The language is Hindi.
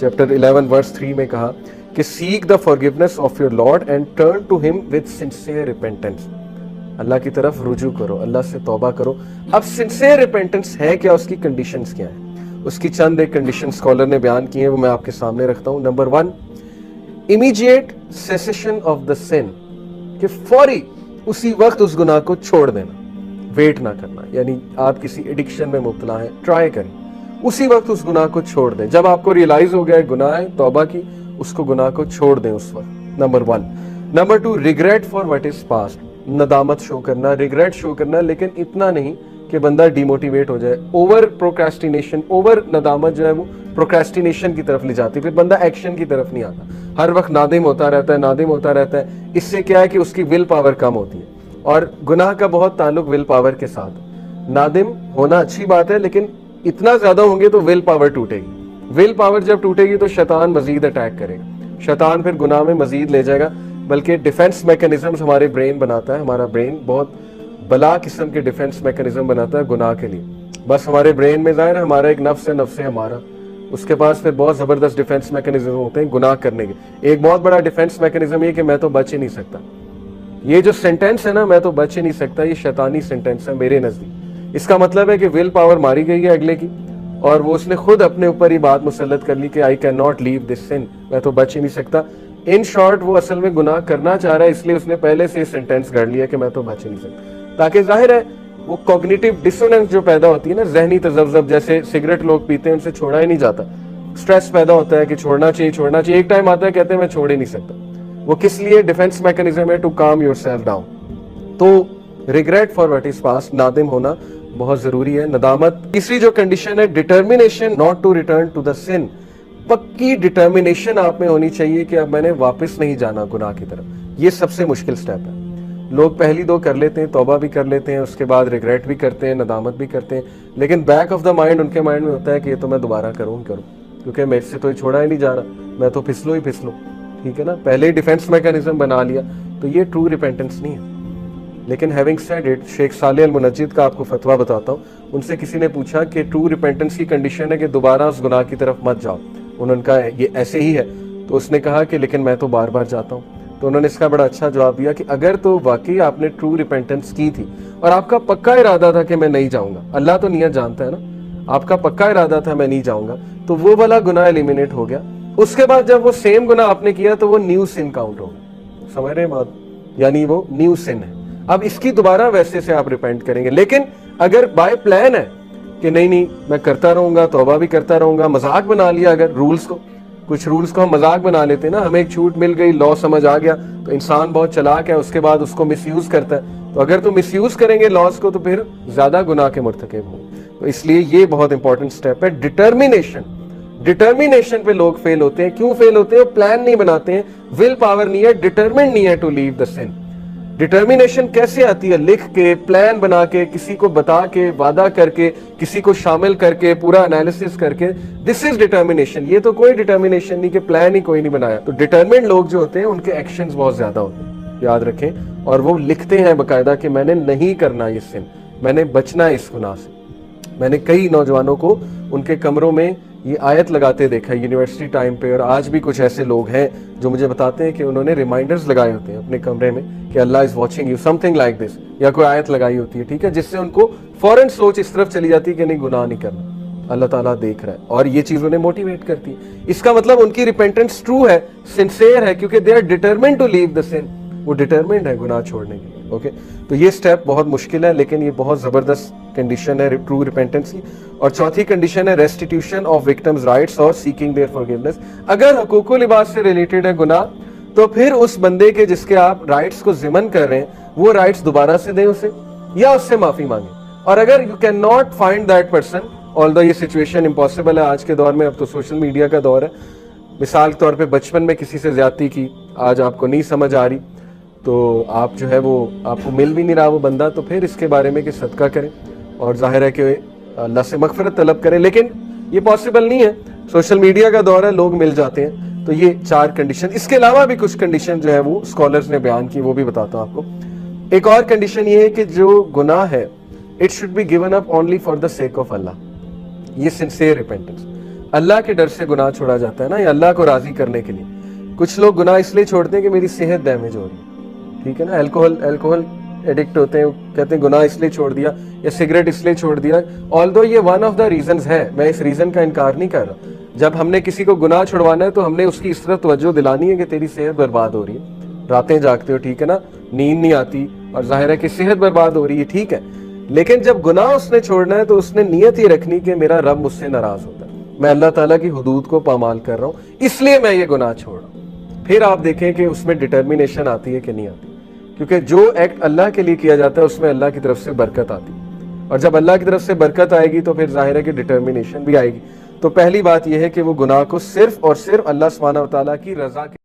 चैप्टर 11 वर्स 3 में कहा कि seek the forgiveness of your lord and turn to him with sincere repentance. अल्लाह की तरफ रुजू करो, अल्लाह से तौबा करो। अब सिंसियर रिपेंटेंस है क्या, उसकी कंडीशंस क्या है? उसकी चंद एक कंडीशन स्कॉलर ने बयान की है, वो मैं आपके सामने रखता हूं। Number 1, immediate cessation of the sin, कि फौरी उसी वक्त उस गुनाह को छोड़ देना, वेट ना करना। यानी आप किसी एडिक्शन में मुब्तला हैं, ट्राई करें, उसी वक्त उस गुनाह को छोड़ दें। जब आपको रियलाइज हो गया है गुनाह है, तौबा की, उसको गुनाह को छोड़ दें उस वक्त। Number 1। Number 2, regret for what is past, नदामत शो करना, रिग्रेट शो करना, लेकिन इतना नहीं कि बंदा डिमोटिवेट हो जाए। ओवर प्रोक्रेस्टिनेशन, ओवर नदामत जो है वो प्रोक्रेस्टिनेशन की तरफ ले जाती है, फिर बंदा एक्शन की तरफ नहीं आता, हर वक्त नादिम होता रहता है, नादिम होता रहता है। इससे क्या है कि उसकी विल पावर कम होती है, और गुनाह का बहुत ताल्लुक विल पावर के साथ। नादिम होना अच्छी बात है, लेकिन इतना ज्यादा होंगे तो विल पावर टूटेगी। विल पावर जब टूटेगी तो शैतान मजीद अटैक करेगा, शैतान फिर गुनाह में मजीद ले जाएगा। बल्कि डिफेंस मैकेनिज्म हमारे ब्रेन बनाता है, हमारा ब्रेन बहुत बला किस्म के डिफेंस मैकेनिज्म बनाता है गुनाह के लिए। बस हमारे ब्रेन में जाहिर है हमारा एक नफ्स है, नफ्स है हमारा, उसके पास फिर बहुत जबरदस्त डिफेंस मैकेनिज्म होते हैं गुनाह करने के। एक बहुत बड़ा डिफेंस मैकेनिज्म ये कि मैं तो बच ही नहीं सकता। ये जो सेंटेंस है ना, मैं तो बच ही नहीं सकता, ये शैतानी सेंटेंस है मेरे नजदीक। इसका मतलब है कि विल पावर मारी गई है अगले की, और वो उसने खुद अपने ऊपर ही बात मुसल्लत कर ली कि I can not leave this sin, मैं तो बच ही नहीं सकता। इन शॉर्ट वो असल में गुनाह करना चाह रहा है, इसलिए उसने पहले से सेंटेंस गढ़ लिया कि मैं तो बच ही नहीं सकता, ताकि जाहिर है वो कॉग्निटिव डिसोनेंस जो पैदा होती है ना, जहनी तजब्जब, जैसे सिगरेट लोग पीते हैं उनसे छोड़ा ही नहीं जाता, स्ट्रेस पैदा होता है कि छोड़ना चाहिए छोड़ना चाहिए, एक टाइम आता है कहते हैं मैं छोड़ ही नहीं सकता। वो किस लिए? डिफेंस मैकेनिज्म है, टू काम योरसेल्फ डाउन। तो regret for what is past, नादिम होना बहुत जरूरी है, नदामत। तीसरी जो कंडीशन है, determination not to return to the sin, पक्की डिटर्मिनेशन आप में होनी चाहिए कि अब मैंने वापस नहीं जाना गुनाह की तरफ। ये सबसे मुश्किल स्टेप है। लोग पहली दो कर लेते हैं, तौबा भी कर लेते हैं, उसके बाद रिग्रेट भी करते हैं, नदामत भी करते हैं, लेकिन बैक ऑफ द माइंड उनके माइंड में होता है कि ये तो मैं दोबारा करूँ, क्योंकि मेरे से तो ये छोड़ा ही नहीं जा रहा, मैं तो फिसलूं ही फिसलूं। ठीक है ना, पहले ही डिफेंस मैकेनिज्म बना लिया, तो ये ट्रू रिपेंटेंस नहीं है। लेकिन having said it, Sheikh Saleh al Munajjid का आपको फतवा बताता हूँ। उनसे किसी ने पूछा कि ट्रू रिपेंटेंस की कंडीशन है कि दोबारा उस गुनाह की तरफ मत जाओ, उन्होंने कहा ये ऐसे ही है, तो उसने कहा कि लेकिन मैं तो बार बार जाता हूँ। तो उन्होंने इसका बड़ा अच्छा जवाब दिया कि अगर तो वाकई आपने ट्रू रिपेंटेंस की थी और आपका पक्का इरादा था कि मैं नहीं जाऊंगा, अल्लाह तो नियत जानता है ना, आपका पक्का इरादा था मैं नहीं जाऊंगा, तो वो वाला गुनाह एलिमिनेट हो गया। उसके बाद जब वो सेम गुनाह आपने किया तो वो न्यू सिन काउंट होगा, समझ रहे हैं बात? यानी वो न्यू सिन है। अब इसकी दोबारा वैसे से आप रिपेंट करेंगे। लेकिन अगर बाय प्लान है कि नहीं मैं करता रहूंगा, तौबा भी करता रहूंगा, मजाक बना लिया, अगर रूल्स को, कुछ रूल्स को हम मजाक बना लेते हैं ना, हमें एक छूट मिल गई, लॉ समझ आ गया, तो इंसान बहुत चालाक है, उसके बाद उसको मिसयूज करता है। तो अगर तो मिसयूज करेंगे लॉस को तो फिर ज्यादा गुनाह के मुर्तकिब होंगे। तो इसलिए ये बहुत इंपॉर्टेंट स्टेप है, डिटर्मिनेशन। डिटर्मिनेशन पे लोग फेल होते हैं। क्यों फेल होते हैं? प्लान नहीं बनाते हैं, विल पावर नहीं है, डिटर्मिन नहीं है to leave the sin. Determination कैसे आती है? लिख के, प्लान बना के, किसी को बता के, वादा करके, किसी को शामिल करके, पूरा एनालिसिस करके, दिस इज डिटर्मिनेशन। ये तो कोई डिटर्मिनेशन नहीं कि प्लान ही कोई नहीं बनाया। तो डिटर्मिन्ड लोग जो होते हैं उनके एक्शंस बहुत ज्यादा होते हैं, याद रखें। और वो लिखते हैं बकायदा कि मैंने नहीं करना ये सिन, मैंने बचना है इस गुनाह से। मैंने कई नौजवानों को उनके कमरों में ये आयत लगाते देखा है यूनिवर्सिटी टाइम पे, और आज भी कुछ ऐसे लोग हैं जो मुझे बताते हैं कि उन्होंने रिमाइंडर्स लगाए होते हैं अपने कमरे में कि अल्लाह is watching you, something like this, या कोई आयत लगाई होती है, ठीक है, जिससे उनको फौरन सोच इस तरफ चली जाती है कि नहीं गुनाह नहीं करना, अल्लाह ताला देख रहा है, और ये चीज उन्हें मोटिवेट करती है। इसका मतलब उनकी रिपेंटेंस ट्रू है, सिंसियर है, क्योंकि they are determined to leave the sin, वो डिटरमिन्ड है गुनाह छोड़ने के लिए। ओके, तो ये स्टेप बहुत मुश्किल है, लेकिन ये बहुत जबरदस्त कंडीशन है ट्रू रिपेंटेंस की। और चौथी कंडीशन है रेस्टिट्यूशन ऑफ विक्टिम्स राइट्स और सीकिंग देयर फॉरगिवनेस। अगर हुकूकुल लिबास से रिलेटेड है गुनाह, तो फिर उस बंदे के जिसके आप राइट्स को जिमन कर रहे हैं, वो राइट्स दोबारा से दें उसे, या उससे माफी मांगे। और अगर you can not find that person, although ये सिचुएशन इम्पॉसिबल है आज के दौर में, अब तो सोशल मीडिया का दौर है, मिसाल के तौर पे बचपन में किसी से ज्यादती की, आज आपको नहीं समझ आ रही, तो आप जो है वो आपको मिल भी नहीं रहा वो बंदा, तो फिर इसके बारे में कि सदका करें और जाहिर है कि अल्लाह से मगफिरत तलब करें। लेकिन ये पॉसिबल नहीं है, सोशल मीडिया का दौर है, लोग मिल जाते हैं। तो ये 4 कंडीशन, इसके अलावा भी कुछ कंडीशन जो है वो स्कॉलर्स ने बयान की, वो भी बताता हूँ आपको। एक और कंडीशन ये है कि जो गुनाह है it should be given up only for the sake of अल्लाह, ये सिंसियर रिपेंटेंस। अल्लाह के डर से गुनाह छोड़ा जाता है ना, या अल्लाह को राजी करने के लिए। कुछ लोग गुनाह इसलिए छोड़ते हैं कि मेरी सेहत डैमेज हो रही है, ठीक है ना। अल्कोहल एडिक्ट होते हैं, कहते हैं गुनाह इसलिए छोड़ दिया, या सिगरेट इसलिए छोड़ दिया। ऑल्दो ये वन ऑफ द रीजंस है, मैं इस रीजन का इनकार नहीं कर रहा। जब हमने किसी को गुनाह छुड़वाना है तो हमने उसकी इस तरफ तवज्जो दिलानी है कि तेरी सेहत बर्बाद हो रही है, रातें जागते हो, ठीक है ना, नींद नहीं आती, और जाहिर है कि सेहत बर्बाद हो रही है, ठीक है। लेकिन जब गुनाह उसने छोड़ना है तो उसने नियत ही रखनी कि मेरा रब मुझसे नाराज होता है, मैं अल्लाह ताला की हुदूद को पामाल कर रहा हूँ, इसलिए मैं ये गुनाह छोड़ रहा हूँ। फिर आप देखें कि उसमें डिटर्मिनेशन आती है कि नहीं आती, क्योंकि जो एक्ट अल्लाह के लिए किया जाता है उसमें अल्लाह की तरफ से बरकत आती है, और जब अल्लाह की तरफ से बरकत आएगी तो फिर जाहिर है कि डिटर्मिनेशन भी आएगी। तो पहली बात यह है कि वो गुनाह को सिर्फ और सिर्फ अल्लाह सुब्हानहू व तआला की रजा के